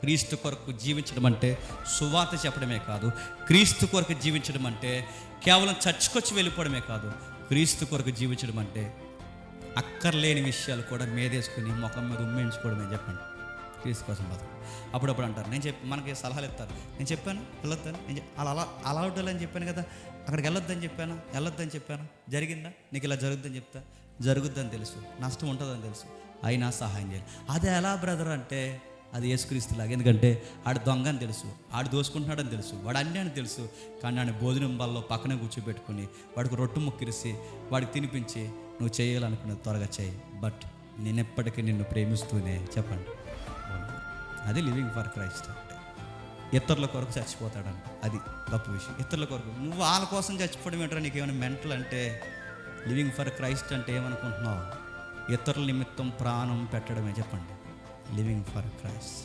క్రీస్తు కొరకు జీవించడం అంటే సువార్త చెప్పడమే కాదు, క్రీస్తు కొరకు జీవించడం అంటే కేవలం చర్చ్కొచ్చి వెళ్ళిపోవడమే కాదు, క్రీస్తు కొరకు జీవించడం అంటే అక్కర్లేని విషయాలు కూడా మీదేసుకుని ముఖం మీద ఉమ్మేయించుకోవడమే. చెప్పండి, క్రీస్తు కోసం బతుకు. అప్పుడప్పుడు అంటారు, మనకి సలహాలు ఇస్తారు, నేను చెప్పాను వెళ్ళొద్దని, అలా ఉండాలని చెప్పాను కదా, అక్కడికి వెళ్ళొద్దని చెప్పాను, జరిగిందా? నీకు ఇలా జరుగుద్దని చెప్తా, జరుగుద్దని తెలుసు, నష్టం ఉంటుందని తెలుసు, అయినా సహాయం చేయాలి. అదే ఎలా బ్రదర్ అంటే అది యేసుక్రీస్తులాగా. ఎందుకంటే ఆడు దొంగ అని తెలుసు, ఆడు దోసుకుంటున్నాడని తెలుసు, వాడు అన్నీ అని తెలుసు, కానీ ఆయన భోజనం బల్లో పక్కన కూర్చోబెట్టుకుని వాడికి రొట్టు ముక్కిరిసి వాడికి తినిపించి నువ్వు చేయాలనుకున్నది త్వరగా చేయి, బట్ నేను ఎప్పటికీ నిన్ను ప్రేమిస్తూనే. చెప్పండి, అది లివింగ్ ఫర్ క్రైస్ట్ అంటే. ఇతరుల కొరకు చచ్చిపోతాడంట, అది గొప్ప విషయం. ఇతరుల కొరకు నువ్వు వాళ్ళ కోసం చచ్చిపోవడం ఏంటో, నీకు ఏమైనా మెంటల్ అంటే? లివింగ్ ఫర్ క్రైస్ట్ అంటే ఏమనుకుంటున్నావు? ఇతరుల నిమిత్తం ప్రాణం పెట్టడమే. చెప్పండి, లివింగ్ ఫర్ క్రైస్ట్.